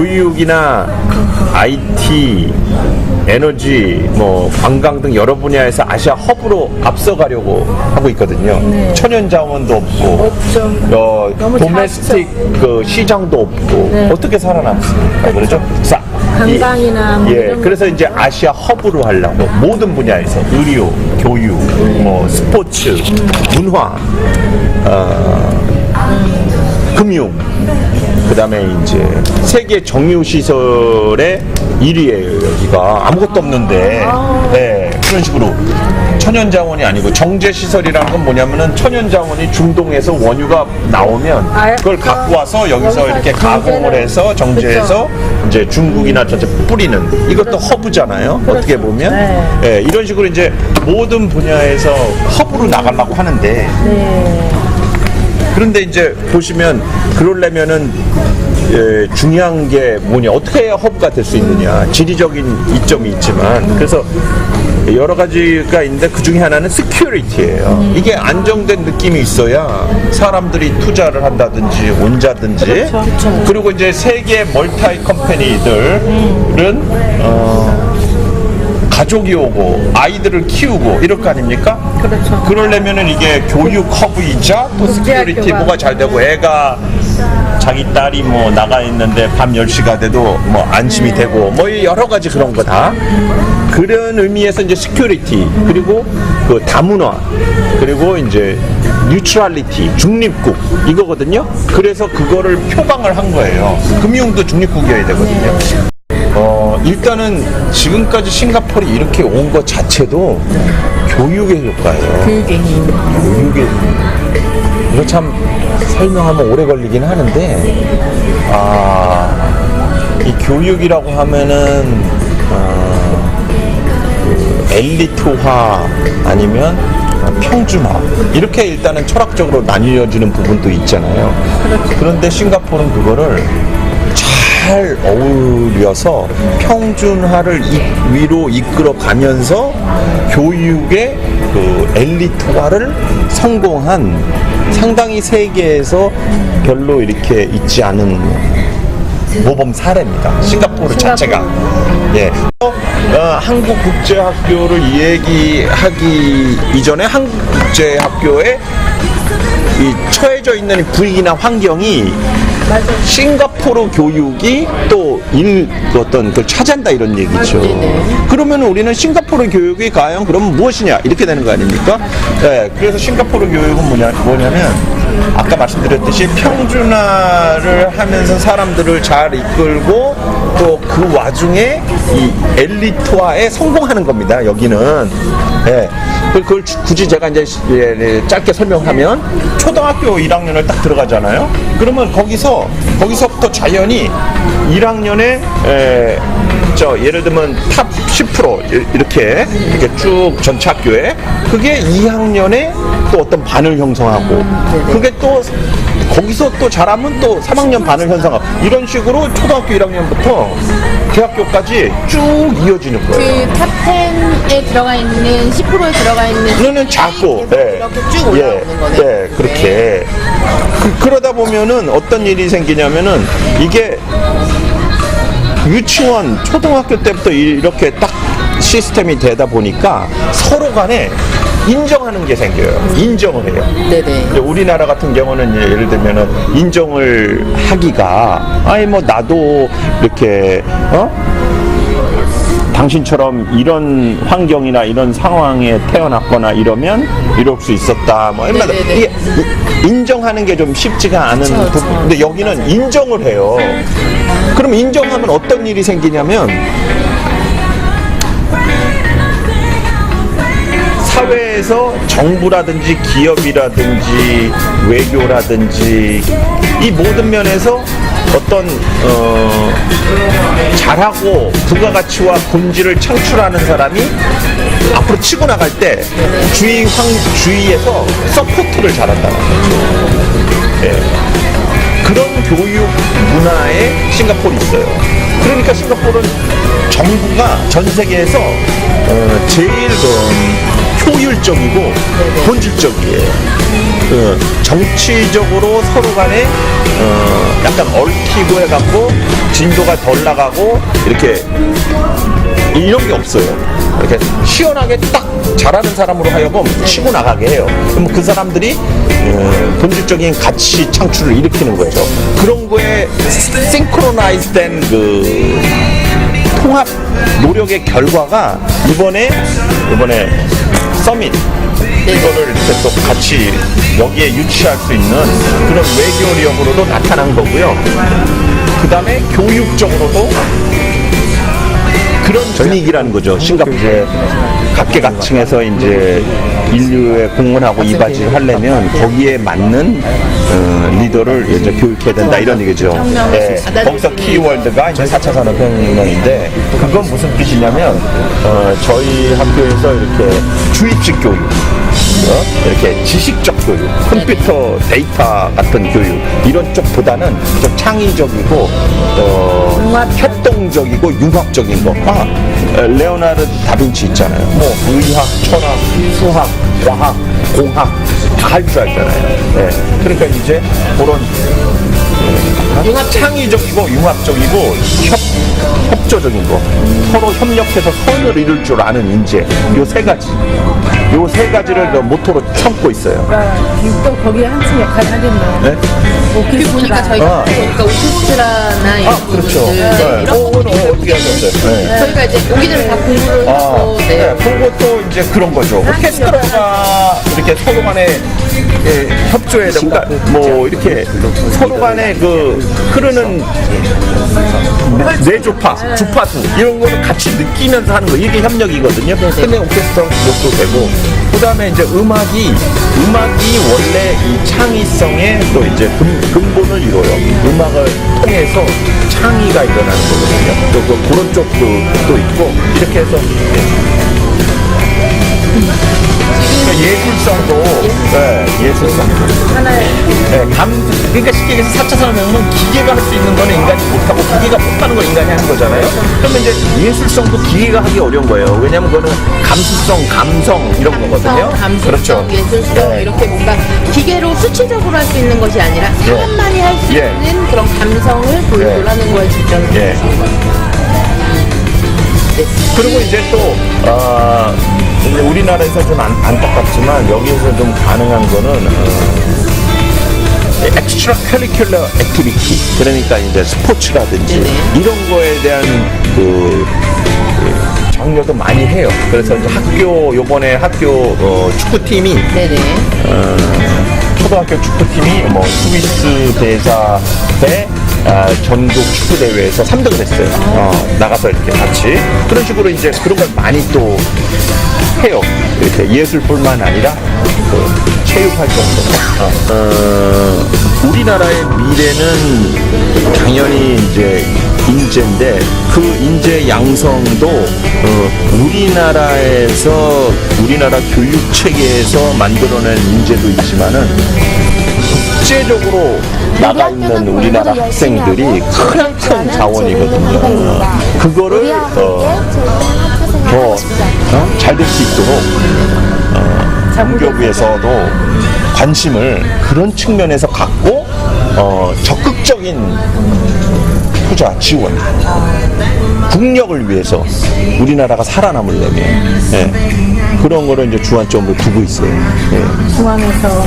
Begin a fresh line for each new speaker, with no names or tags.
교육이나 IT, 에너지, 뭐 관광 등 여러 분야에서 아시아 허브로 앞서가려고 하고 있거든요.
네.
천연 자원도 없고,
없죠. 너무
도메스틱 그 시장도 없고
네.
어떻게 살아남습니까? 그렇죠?
관광이나 뭐
예,
이런
그래서 이제 아시아 허브로 하려고 모든 분야에서 의료, 교육, 뭐 스포츠, 문화, 금융, 그다음에 이제 세계 정유 시설의 1위예요. 여기가 아무것도 없는데, 네, 그런 식으로 천연 자원이 아니고 정제 시설이라는 건 뭐냐면은 천연 자원이 중동에서 원유가 나오면 그걸 갖고 와서 여기서 이렇게 가공을 해서 정제해서 이제 중국이나 저쪽 뿌리는 이것도 허브잖아요. 어떻게 보면 네, 이런 식으로 이제 모든 분야에서 허브로 나가려고 하는데. 그런데 이제 보시면 그러려면은 중요한 게 뭐냐, 어떻게 해야 허브가 될 수 있느냐, 지리적인 이점이 있지만 그래서 여러 가지가 있는데 그 중에 하나는 시큐리티예요. 이게 안정된 느낌이 있어야 사람들이 투자를 한다든지 온다든지 그리고 이제 세계 멀티 컴퍼니들은 가족이 오고 아이들을 키우고 이럴 거 아닙니까?
그렇죠.
그러려면은 이게 교육 허브이자 또 시큐리티 뭐가 잘 되고 애가 자기 딸이 뭐 나가 있는데 밤 10시가 돼도 뭐 안심이 되고 뭐 여러 가지 그런 거 다 그런 의미에서 이제 시큐리티 그리고 그 다문화 그리고 이제 뉴트럴리티 중립국 이거거든요. 그래서 그거를 표방을 한 거예요. 금융도 중립국이어야 되거든요. 일단은 지금까지 싱가포르이 이렇게 온 것 자체도 교육의 효과예요.
교육의 힘.
교육의 이거 참 설명하면 오래 걸리긴 하는데 이 교육이라고 하면은 그 엘리트화 아니면 평준화 이렇게 일단은 철학적으로 나뉘어지는 부분도 있잖아요. 그런데 싱가포르는 그거를 잘 어울려서 평준화를 위로 이끌어 가면서 교육의 그 엘리트화를 성공한 상당히 세계에서 별로 이렇게 있지 않은 모범 사례입니다. 싱가포르 자체가. 예. 한국국제학교를 얘기하기 이전에 한국국제학교에 이 처해져 있는 분위기나 환경이 싱가포르 교육이 또 어떤 걸 차지한다 이런 얘기죠. 그러면 우리는 싱가포르 교육이 과연 그럼 무엇이냐 이렇게 되는 거 아닙니까? 네, 그래서 싱가포르 교육은 뭐냐면 아까 말씀드렸듯이 평준화를 하면서 사람들을 잘 이끌고 또 그 와중에 이 엘리트화에 성공하는 겁니다. 여기는. 네. 그걸 굳이 제가 이제 짧게 설명하면 초등학교 1학년을 딱 들어가잖아요. 그러면 거기서부터 자연히 1학년에 예를 들면 탑 10% 이렇게 쭉 전체 학교에 그게 2학년에 또 어떤 반을 형성하고 그게 또 거기서 또 잘하면 또 3학년 반을 형성하고 이런 식으로 초등학교 1학년부터 대학교까지 쭉 이어지는 거예요.
그 탑 10에 들어가 있는 10%에 들어가 있는
그거는 작고
이렇게 쭉 올라오는 거네요.
네, 그렇게 그러다 보면은 어떤 일이 생기냐면은 이게 유치원 초등학교 때부터 이렇게 딱 시스템이 되다 보니까 서로 간에 인정하는 게 생겨요. 인정을 해요.
네네.
우리나라 같은 경우는 예를 들면은 인정을 하기가 뭐 나도 이렇게 당신처럼 이런 환경이나 이런 상황에 태어났거나 이러면 이럴 수 있었다. 뭐 이게 인정하는 게 좀 쉽지가 않은 부분. 근데 여기는 인정을 해요. 그럼 인정하면 어떤 일이 생기냐면 사회에서 정부라든지 기업이라든지 외교라든지 이 모든 면에서 어떤 잘하고 부가가치와 본질을 창출하는 사람이 앞으로 치고 나갈 때 주위에서 서포트를 잘한다는 거죠. 네. 그런 교육 문화에 싱가포르 있어요. 그러니까 싱가포르는 정부가 전 세계에서 제일 효율적이고 본질적이에요. 정치적으로 서로 간에 약간 얽히고 해갖고 진도가 덜 나가고 이렇게 이런 게 없어요. 이렇게 시원하게 딱 잘하는 사람으로 하여금 치고 나가게 해요. 그럼 그 사람들이 본질적인 가치 창출을 일으키는 거죠. 그런 거에 싱크로나이즈 된 그 통합 노력의 결과가 이번에 서밋 이거를 이렇게 또 같이 여기에 유치할 수 있는 그런 외교력으로도 나타난 거고요. 그 다음에 교육적으로도 그런 분위기라는 거죠. 싱가포르 이제 각계각층에서 이제 인류에 공헌하고 이바지를 하려면 거기에 맞는 리더를 이제 교육해야 된다 이런 얘기죠. 예, 거기서 키워드가 이제 4차 산업혁명인데 그건 무슨 뜻이냐면 저희 학교에서 이렇게 주입식 교육, 이렇게 지식적 교육, 컴퓨터 데이터 같은 교육 이런 쪽보다는 좀 창의적이고 협동적이고 융합적인 거. 레오나르도 다빈치 있잖아요. 뭐 의학, 철학, 수학, 과학, 공학 다 할 줄 알잖아요. 네. 그러니까 이제 그런 창의적이고 융합적이고 협조적인 거, 서로 협력해서 선을 이룰 줄 아는 인재, 요 세 가지를 그 모토로 삼고 있어요.
또 거기에 한층 역할을 하겠네요.
네?
그리고 보니까 저희가 보니까 오케스트라나 이런
그렇죠.
부분들 이런 부분들
어떻게 하셨어요? 네.
저희가 이제 오기 전에 다 공부를 하고
그것도 이제 그런 거죠. 오케스트라가 이렇게 서로 간에 협조해야 되고, 그러니까 뭐 이렇게 서로 간에 그 흐르는 뇌주파, 주파수 이런 거를 같이 느끼면서 하는 거 이게 협력이거든요. 근데 오케스트라 그것도 되고, 그 다음에 이제 음악이 원래 이 창의성의 또 이제 근본을 이뤄요. 음악을 통해서 창의가 일어나는 거거든요. 또 그런 쪽도 또 있고 이렇게 해서. 예술성도, 예술성도.
하나의
그러니까 쉽게 얘기해서 4차 산업혁명은 기계가 할 수 있는 거는 인간이 못하고 기계가 못하는 걸 인간이 하는 거잖아요. 그러면 이제 예술성도 기계가 하기 어려운 거예요. 왜냐면 그거는 감수성, 감성 이런 거거든요.
감수성,
그렇죠.
예술성 이렇게 뭔가 기계로 수치적으로 할 수 있는 것이 아니라 사람만이 할 수 있는 그런 감성을 보여주라는 거에 집중을
그리고 이제 또 이제 우리나라에서 좀 안타깝지만 여기에서 좀 가능한 거는 엑스트라 커리큘러 액티비티, 그러니까 이제 스포츠라든지 이런 거에 대한 장려도 많이 해요. 그래서 이제 요번에 학교 축구팀이 초등학교 축구팀이 뭐 스위스 대사회 전국 축구 대회에서 3등을 했어요. 나가서 이렇게 같이 그런 식으로 이제 그런 걸 많이 또 해요. 이렇게 예술뿐만 아니라 체육 활동도. 우리나라의 미래는 당연히 이제 인재인데 그 인재 양성도 우리나라 교육 체계에서 만들어낸 인재도 있지만은 국제적으로 나가 있는 우리나라 학생들이 큰 자원이거든요. 그거를 더 잘 될 수 있도록 문교부에서도 관심을 그런 측면에서 갖고 적극적인 투자 지원, 국력을 위해서 우리나라가 살아남으려면 그런 거를 이제 주안점으로 두고 있어요.
중앙에서